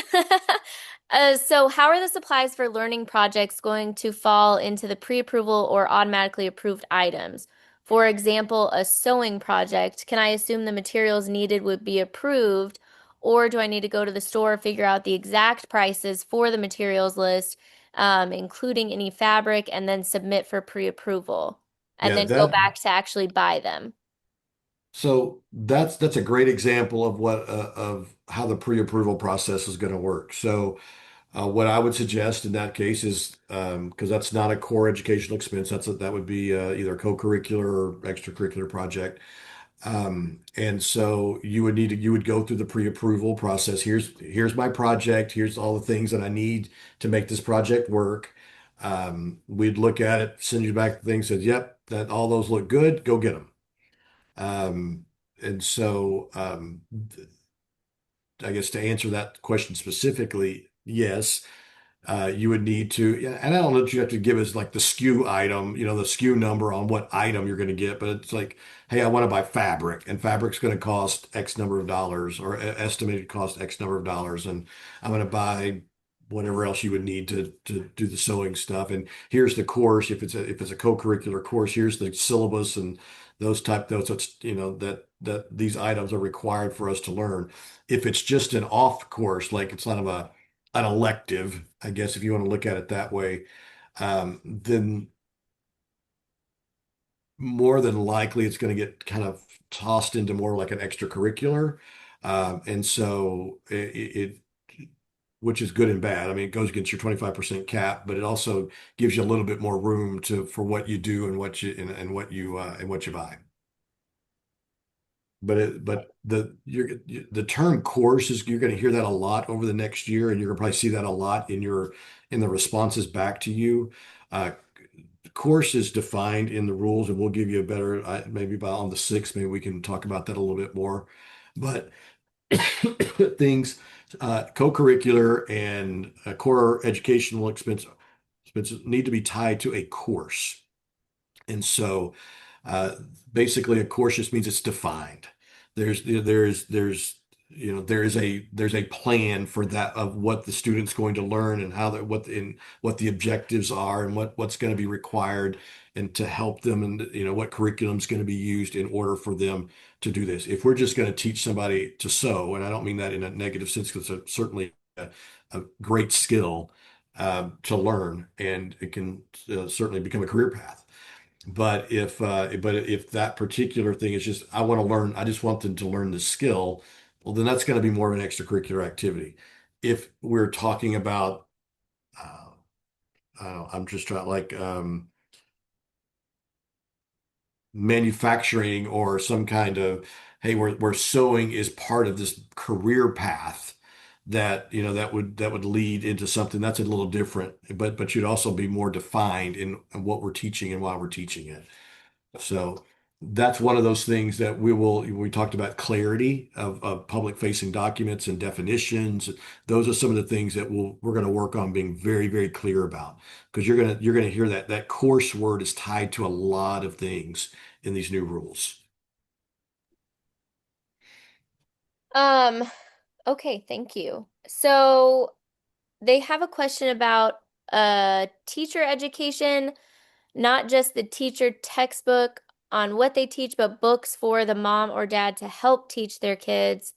so how are the supplies for learning projects going to fall into the pre-approval or automatically approved items For example, a sewing project, can I assume the materials needed would be approved, or do I need to go to the store, figure out the exact prices for the materials list, including any fabric, and then submit for pre-approval, and Yeah, then go back to actually buy them? so that's a great example of what of how the pre-approval process is going to work. So what I would suggest in that case is because that's not a core educational expense, that would be either a co-curricular or extracurricular project. And so you would go through the pre-approval process. Here's my project. Here's all the things that I need to make this project work. We'd look at it, send you back the thing, said, yep, that all those look good. Go get them. And so I guess to answer that question specifically, yes, you would need to, yeah, and I don't know that you have to give us like the SKU item, the SKU number on what item you're going to get, but it's like, hey, I want to buy fabric, and fabric's going to cost X number of dollars or estimated cost X number of dollars, and I'm going to buy whatever else you would need to do the sewing stuff. And here's the course. If it's a co-curricular course, here's the syllabus and those. So it's, that these items are required for us to learn. If it's just an off course, like it's not of an elective, I guess, if you want to look at it that way, then more than likely it's going to get kind of tossed into more like an extracurricular. And so which is good and bad. I mean, it goes against your 25% cap, but it also gives you a little bit more room for what you do and what you buy. But the term course is you're going to hear that a lot over the next year, and you're going to probably see that a lot in the responses back to you. Uh, Course is defined in the rules, and we'll give you a better maybe by on the 6th, maybe we can talk about that a little bit more. But things co-curricular and core educational expenses need to be tied to a course. And so uh, basically a course just means it's defined. There's a plan for that of what the student's going to learn and how that what the objectives are and what's going to be required and to help them and what curriculum is going to be used in order for them to do this. If we're just going to teach somebody to sew, and I don't mean that in a negative sense because it's certainly a great skill to learn, and it can certainly become a career path. But if that particular thing is just I want to learn, I just want them to learn the skill, well, then that's going to be more of an extracurricular activity. If we're talking about, I'm just trying like manufacturing or some kind of, hey, where sewing is part of this career path that would lead into something that's a little different, but you'd also be more defined in what we're teaching and why we're teaching it. So that's one of those things that we talked about clarity of public facing documents and definitions. Those are some of the things that we're going to work on being very, very clear about because you're going to hear that course word is tied to a lot of things in these new rules. Um, okay, thank you. So they have a question about teacher education, not just the teacher textbook on what they teach, but books for the mom or dad to help teach their kids,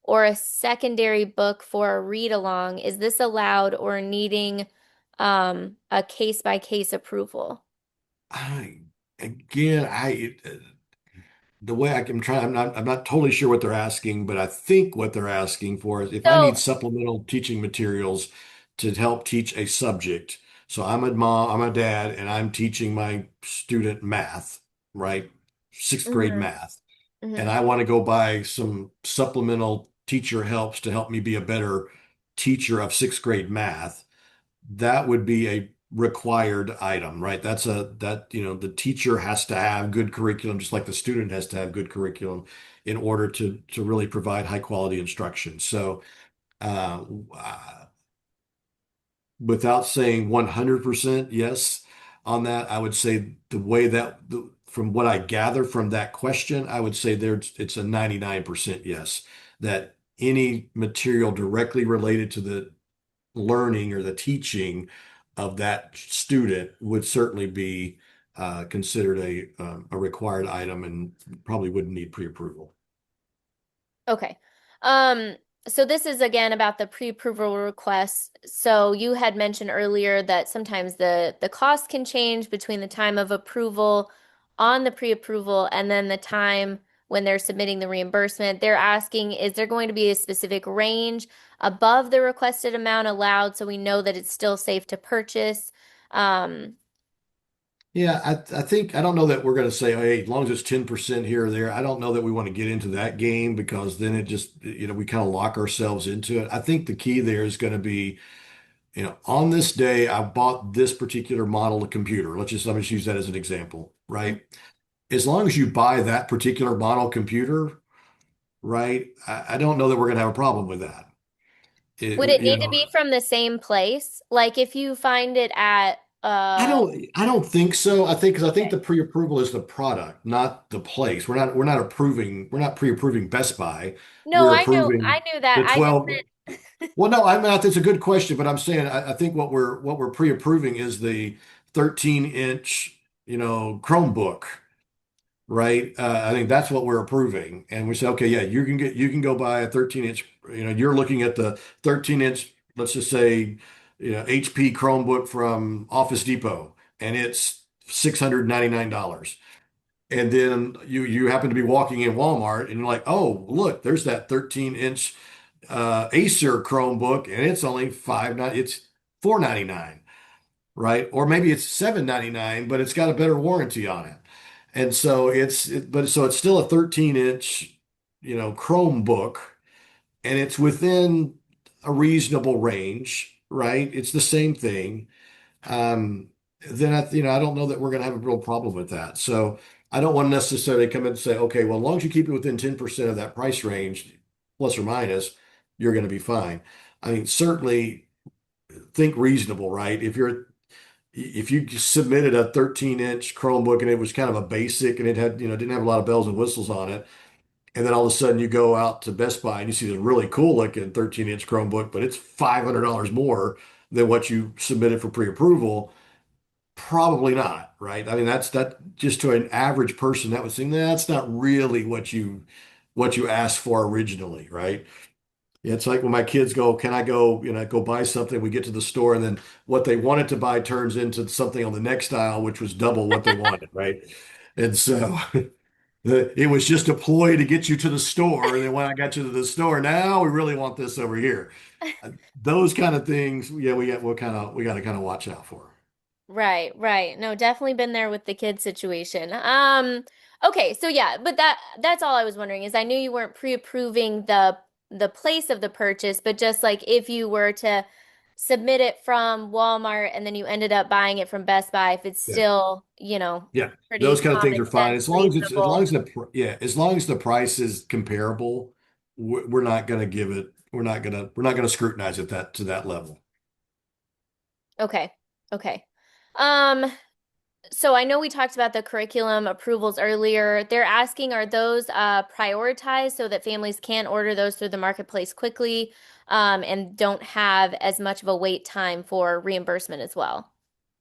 or a secondary book for a read along. Is this allowed or needing a case by case approval? I again, the way I'm trying, I'm not totally sure what they're asking, but I think what they're asking for is if I need So, supplemental teaching materials to help teach a subject. So I'm a mom, I'm a dad, and I'm teaching my student math, right? Sixth grade hmm math. And hmm I want to go buy some supplemental teacher helps to help me be a better teacher of sixth grade math. That would be a required item, right? The teacher has to have good curriculum, just like the student has to have good curriculum in order to really provide high quality instruction. So, uh, without saying 100% yes on that, I would say from what I gather from that question, I would say it's a 99% yes, that any material directly related to the learning or the teaching of that student would certainly be considered a required item and probably wouldn't need pre-approval. Okay. Um, so this is again about the pre-approval request. So you had mentioned earlier that sometimes the cost can change between the time of approval on the pre-approval and then the time when they're submitting the reimbursement. They're asking, is there going to be a specific range above the requested amount allowed so we know that it's still safe to purchase? Um, Yeah, I think I don't know that we're going to say, hey, as long as it's 10% here or there. I don't know that we want to get into that game because then it just, we kind of lock ourselves into it. I think the key there is going to be, on this day, I bought this particular model of computer. Let me just use that as an example, right? As long as you buy that particular model computer, right? I don't know that we're going to have a problem with that. It, would it you need to know, be from the same place? Like if you find it at I don't think so. Because I think okay. the pre-approval is the product, not the place. We're not pre-approving Best Buy. No, We're I approving knew that. the I just 12. Well, no, I mean, it's a good question, but I'm saying I think what we're pre-approving is the 13-inch, Chromebook, right? I think that's what we're approving. And we say, okay, yeah, you can go buy a 13-inch, you're looking at the 13-inch, let's just say, HP Chromebook from Office Depot, and it's $699. And then you happen to be walking in Walmart and you're like, oh, look, there's that 13-inch Acer Chromebook, and it's only it's 499, right? Or maybe it's 799, but it's got a better warranty on it. And so it's still a 13-inch, Chromebook, and it's within a reasonable range, right? It's the same thing. Um, then I don't know that we're going to have a real problem with that. So I don't want to necessarily come in and say, okay, well, as long as you keep it within 10% of that price range, plus or minus, you're going to be fine. I mean, certainly think reasonable, right? If you submitted a 13-inch Chromebook and it was kind of a basic and it had, didn't have a lot of bells and whistles on it, and then all of a sudden you go out to Best Buy and you see this really cool looking 13-inch Chromebook, but it's $500 more than what you submitted for pre-approval, probably not, right? I mean, that just to an average person that would seem that's not really what you asked for originally, right? Yeah, it's like when my kids go, can I go buy something? We get to the store and then what they wanted to buy turns into something on the next aisle, which was double what they wanted, right? And so it was just a ploy to get you to the store. And then when I got you to the store, now we really want this over here. Those kind of things, yeah, we got to kind of watch out for. Right, right. No, definitely been there with the kid situation. Okay, so yeah, but that's all I was wondering is I knew you weren't pre-approving the place of the purchase, but just like if you were to submit it from Walmart and then you ended up buying it from Best Buy, if it's Yeah. still, Yeah, pretty those kind of things common are fine sense, as long as it's as long reasonable. as the price is comparable. We're not going to give it. We're not going to scrutinize it that to that level. Okay. Okay. Um, So I know we talked about the curriculum approvals earlier. They're asking, are those prioritized so that families can order those through the marketplace quickly, and don't have as much of a wait time for reimbursement as well?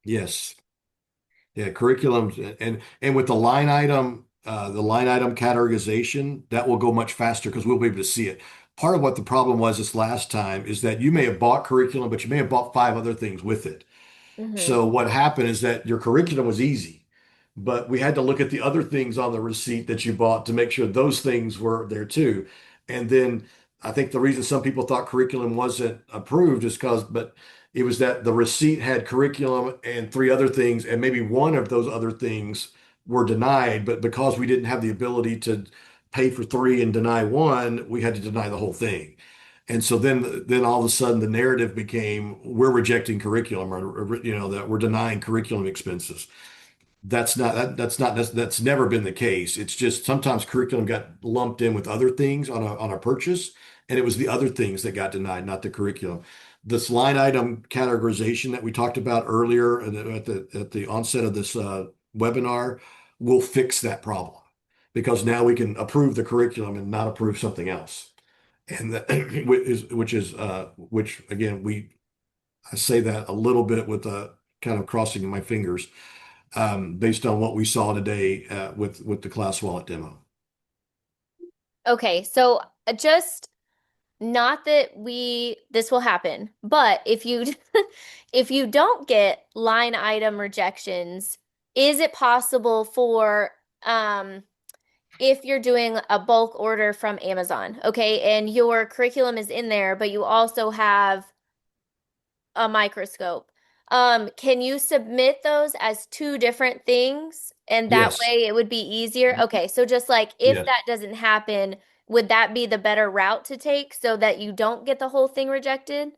Yes. Yeah, curriculums and with the line item categorization, that will go much faster because we'll be able to see it. Part of what the problem was this last time is that you may have bought curriculum, but you may have bought five other things with it. Hmm. So what happened is that your curriculum was easy, but we had to look at the other things on the receipt that you bought to make sure those things were there too. And then I think the reason some people thought curriculum wasn't approved is but it was that the receipt had curriculum and three other things, and maybe one of those other things were denied, but because we didn't have the ability to pay for three and deny one, we had to deny the whole thing. And so then all of a sudden the narrative became we're rejecting curriculum or that we're denying curriculum expenses. That's never been the case. It's just sometimes curriculum got lumped in with other things on a purchase, and it was the other things that got denied, not the curriculum. This line item categorization that we talked about earlier at the onset of this webinar will fix that problem because now we can approve the curriculum and not approve something else. And that, which again, I say that a little bit with kind of crossing my fingers. based on what we saw today with the class wallet demo. Okay, so just not that this will happen, but if you if you don't get line item rejections, is it possible for if you're doing a bulk order from Amazon, okay, and your curriculum is in there, but you also have a microscope. Can you submit those as two different things? And that Yes. way it would be easier. Okay, so just like if Yes. that doesn't happen, would that be the better route to take so that you don't get the whole thing rejected?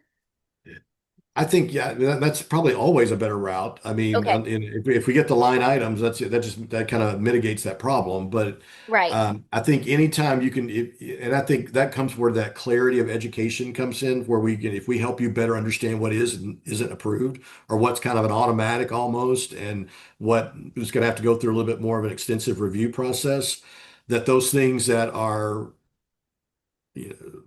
I think yeah, that's probably always a better route. I mean, Okay, if we get the line items, that kind of mitigates that problem. But right. I think anytime you can, and I think that comes where that clarity of education comes in, where we can, if we help you better understand what is and isn't approved, or what's kind of an automatic almost, and what is going to have to go through a little bit more of an extensive review process, that those things that are you know,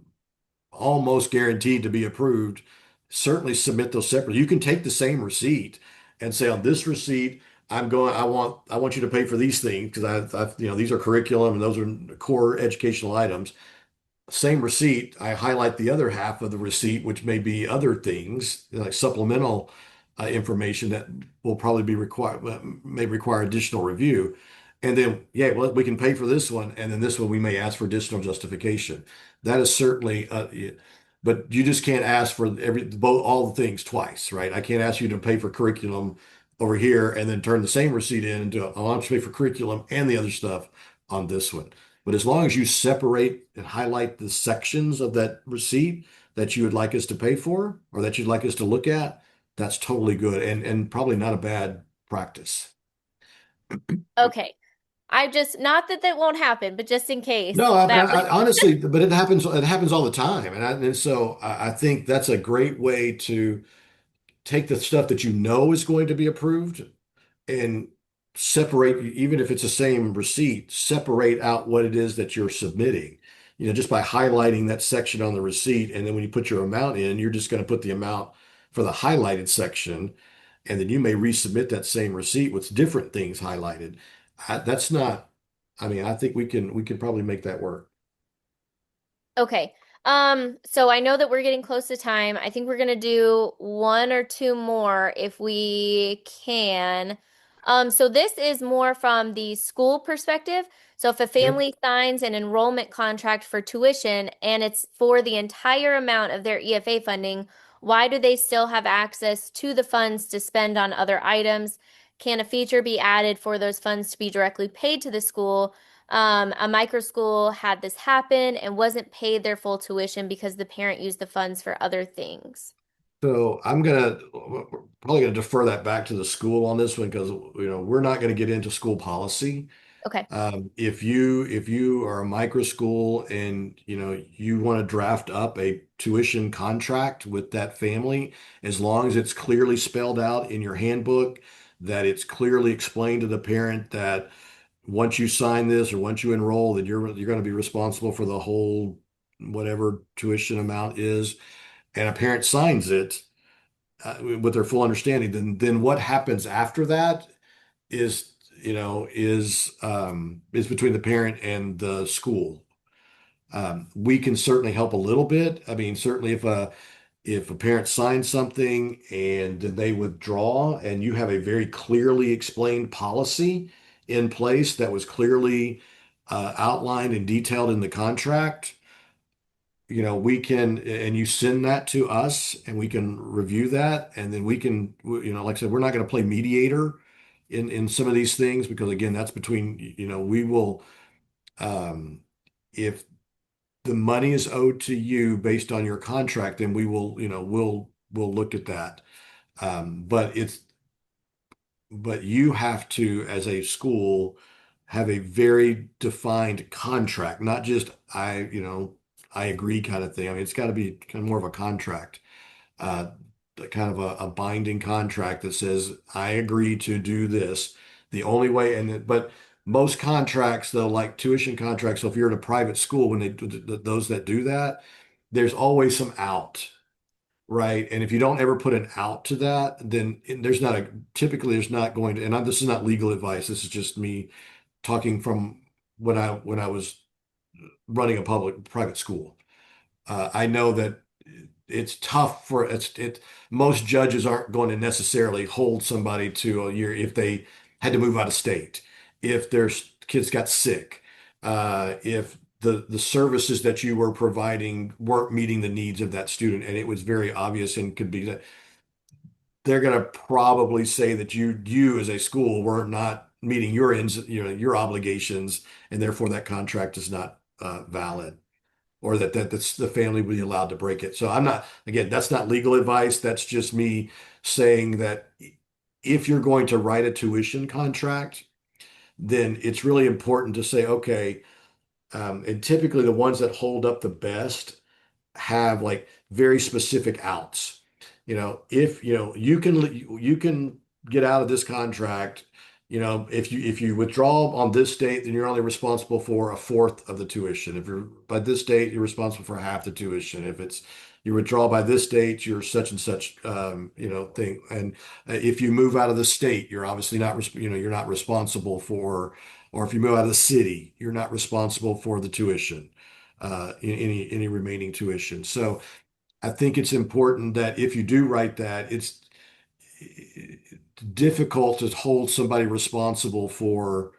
almost guaranteed to be approved, certainly submit those separately. You can take the same receipt and say on this receipt, I want you to pay for these things because these are curriculum and those are core educational items. Same receipt, I highlight the other half of the receipt, which may be other things like supplemental information that will probably be required, may require additional review. And then, yeah, well, we can pay for this one, and then this one we may ask for additional justification. That is certainly, but you just can't ask for both all the things twice, right? I can't ask you to pay for curriculum over here and then turn the same receipt in and do, I want you to pay for curriculum and the other stuff on this one. But as long as you separate and highlight the sections of that receipt that you would like us to pay for or that you'd like us to look at, that's totally good and probably not a bad practice. Okay. I just, not that that won't happen, but just in case No, that I honestly, but it happens. It happens all the time, and so I think that's a great way to take the stuff that you know is going to be approved and separate, even if it's the same receipt, separate out what it is that you're submitting. Just by highlighting that section on the receipt, and then when you put your amount in, you're just going to put the amount for the highlighted section, and then you may resubmit that same receipt with different things highlighted. That's not, I mean, I think we can probably make that work. Okay. So I know that we're getting close to time. I think we're gonna do one or two more if we can. So this is more from the school perspective. So if a Okay. family signs an enrollment contract for tuition and it's for the entire amount of their EFA funding, why do they still have access to the funds to spend on other items? Can a feature be added for those funds to be directly paid to the school? A micro school had this happen and wasn't paid their full tuition because the parent used the funds for other things. So we're probably gonna defer that back to the school on this one because we're not going to get into school policy. Okay. If you are a micro school and you want to draft up a tuition contract with that family, as long as it's clearly spelled out in your handbook, that it's clearly explained to the parent that once you sign this or once you enroll, that you're going to be responsible for the whole whatever tuition amount is, and a parent signs it with their full understanding, then what happens after that is is between the parent and the school. We can certainly help a little bit. I mean, certainly if a parent signs something and then they withdraw, and you have a very clearly explained policy in place that was clearly outlined and detailed in the contract, we can, and you send that to us and we can review that. And then we can, like I said, we're not going to play mediator in some of these things because again, that's between, we will, um, if the money is owed to you based on your contract, then we will, we'll look at that. But you have to, as a school, have a very defined contract, not just I agree kind of thing. I mean, it's got to be kind of more of a contract, uh, kind of a binding contract that says I agree to do this. The only way, but most contracts though, like tuition contracts, so if you're in a private school, when those that do that, there's always some out. right? And if you don't ever put an out to that, then there's not a typically there's not going to, and this is not legal advice. This is just me talking from when I was running a private school. I know that it's tough for most judges aren't going to necessarily hold somebody to a year if they had to move out of state, if their kids got sick, if the services that you were providing weren't meeting the needs of that student, and it was very obvious and could be that they're going to probably say that you as a school were not meeting your ends, your obligations, and therefore that contract is not valid or that's the family would be allowed to break it. So I'm not, again, that's not legal advice. That's just me saying that if you're going to write a tuition contract, then it's really important to say, okay, and typically the ones that hold up the best have like very specific outs. If you can get out of this contract, if you withdraw on this date, then you're only responsible for a fourth of the tuition. If you're by this date, you're responsible for half the tuition. If it's you withdraw by this date, you're such and such, thing. And if you move out of the state, you're obviously not, you're not responsible for, or if you move out of the city, you're not responsible for the tuition, any remaining tuition. So I think it's important that if you do write that, it's difficult to hold somebody responsible for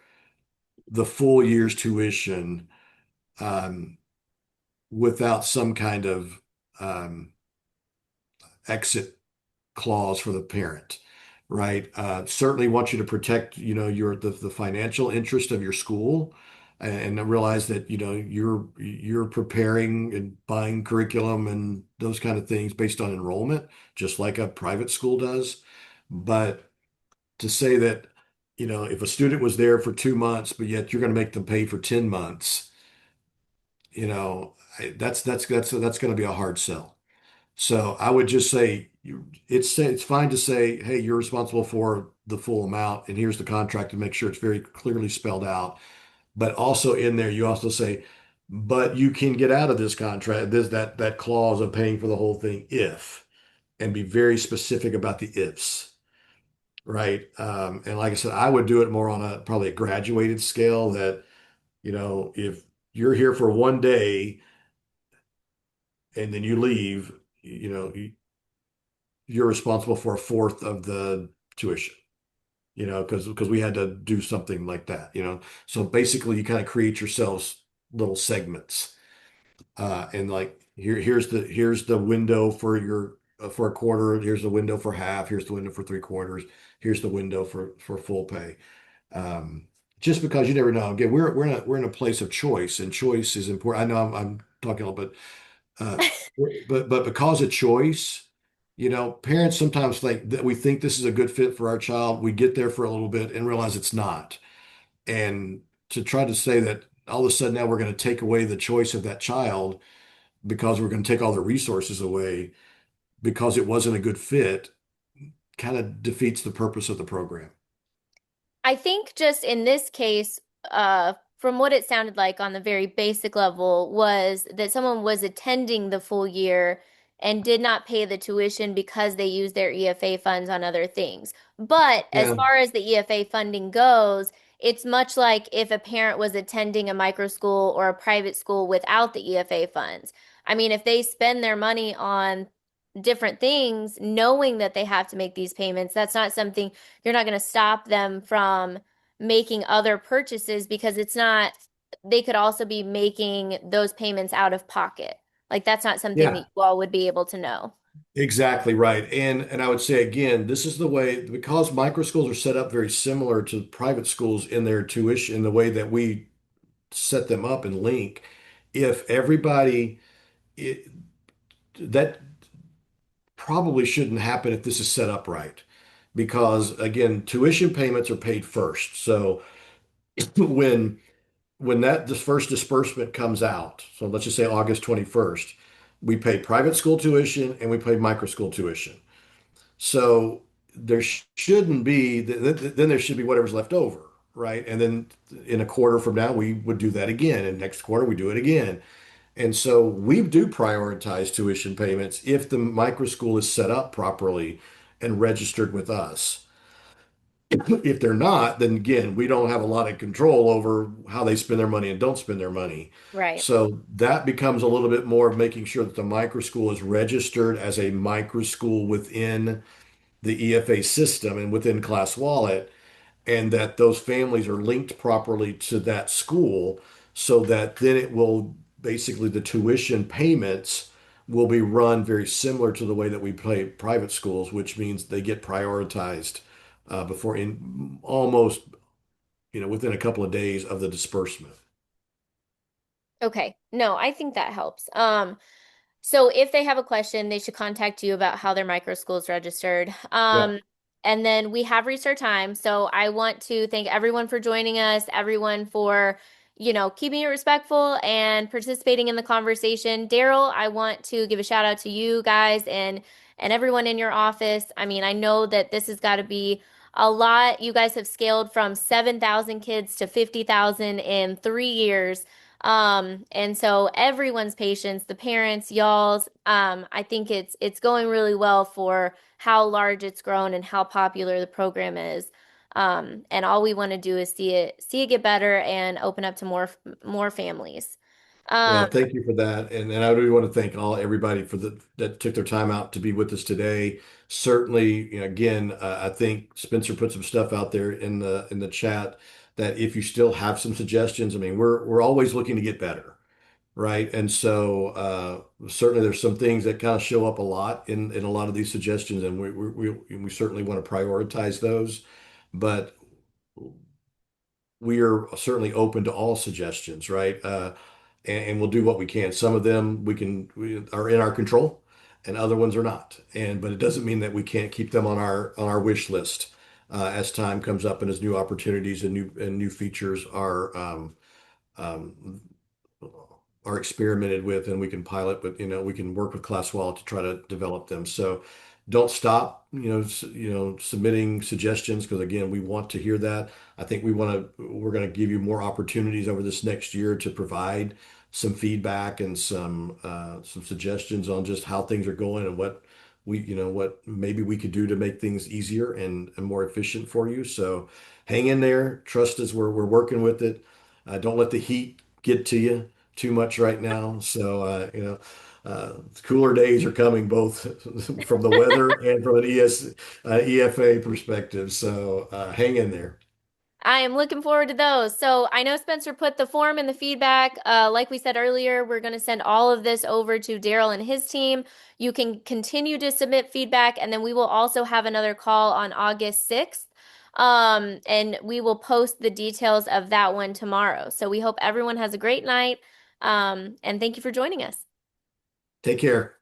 the full year's tuition um, without some kind of um, exit clause for the parent, right? Certainly want you to protect, the financial interest of your school and realize that, you're preparing and buying curriculum and those kind of things based on enrollment, just like a private school does. But to say that, if a student was there for 2 months, but yet you're going to make them pay for 10 months, that's going to be a hard sell. So I would just say it's fine to say, hey, you're responsible for the full amount, and here's the contract to make sure it's very clearly spelled out. But also in there, you also say, but you can get out of this contract, that clause of paying for the whole thing if, and be very specific about the ifs, right? And like I said, I would do it more on a probably a graduated scale that, if you're here for one day and then you leave, you're responsible for a fourth of the tuition, because we had to do something like that, So basically, you kind of create yourselves little segments, and like here's the window for your for a quarter. Here's the window for half. Here's the window for three quarters. Here's the window for full pay. Um, just because you never know. Again, we're in a place of choice, and choice is important. I know I'm talking a little bit. Uh, but because of choice, parents sometimes think that we think this is a good fit for our child. We get there for a little bit and realize it's not. And to try to say that all of a sudden now we're going to take away the choice of that child because we're going to take all the resources away because it wasn't a good fit kind of defeats the purpose of the program. I think just in this case, from what it sounded like on the very basic level, was that someone was attending the full year and did not pay the tuition because they used their EFA funds on other things. But as Yeah. far as the EFA funding goes, it's much like if a parent was attending a micro school or a private school without the EFA funds. I mean, if they spend their money on different things, knowing that they have to make these payments, that's not something you're not going to stop them from making other purchases because it's not, they could also be making those payments out of pocket. Like that's not something that Yeah. you all would be able to know. Exactly right. And I would say again, this is the way because micro schools are set up very similar to private schools in their tuition, in the way that we set them up and link. If everybody it, that probably shouldn't happen if this is set up right. Because again, tuition payments are paid first. So when that this first disbursement comes out, so let's just say August 21st, we pay private school tuition and we pay micro school tuition. So there shouldn't be, then there should be whatever's left over, right? And then in a quarter from now, we would do that again. And next quarter, we do it again. And so we do prioritize tuition payments if the micro school is set up properly and registered with us. If they're not, then again, we don't have a lot of control over how they spend their money and don't spend their money. Right. So that becomes a little bit more of making sure that the micro school is registered as a micro school within the EFA system and within Class Wallet, and that those families are linked properly to that school so that then it will basically the tuition payments will be run very similar to the way that we pay private schools, which means they get prioritized before in almost, within a couple of days of the disbursement. Okay. No, I think that helps. So if they have a question, they should contact you about how their micro school is registered. Yeah. And then we have reached our time. So I want to thank everyone for joining us, everyone for, keeping it respectful and participating in the conversation. Darrell, I want to give a shout out to you guys and everyone in your office. I mean, I know that this has got to be a lot. You guys have scaled from 7,000 kids to 50,000 in 3 years. And so everyone's patience, the parents, y'all's, I think it's going really well for how large it's grown and how popular the program is. And all we want to do is see it get better and open up to more families. Um, Well, thank you for that. And I do want to thank everybody for that took their time out to be with us today. Certainly, again, I think Spencer put some stuff out there in the chat that if you still have some suggestions, I mean, we're always looking to get better, right? And so certainly there's some things that kind of show up a lot in a lot of these suggestions, and we certainly want to prioritize those. But we are certainly open to all suggestions, right? And we'll do what we can. Some of them we are in our control, and other ones are not. But it doesn't mean that we can't keep them on our wish list as time comes up and as new opportunities and new features um, are experimented with, and we can pilot, but we can work with Class Wallet to try to develop them. So don't stop, submitting suggestions, because again, we want to hear that. I think we're going to give you more opportunities over this next year to provide some feedback and some suggestions on just how things are going and what maybe we could do to make things easier and more efficient for you. So hang in there, trust us, we're working with it. Don't let the heat get to you too much right now. So, cooler days are coming both from the weather and from an EFA perspective. So, hang in there. I am looking forward to those. So I know Spencer put the form and the feedback. Like we said earlier, we're going to send all of this over to Darrell and his team. You can continue to submit feedback, and then we will also have another call on August 6th. And we will post the details of that one tomorrow. So we hope everyone has a great night. And thank you for joining us. Take care.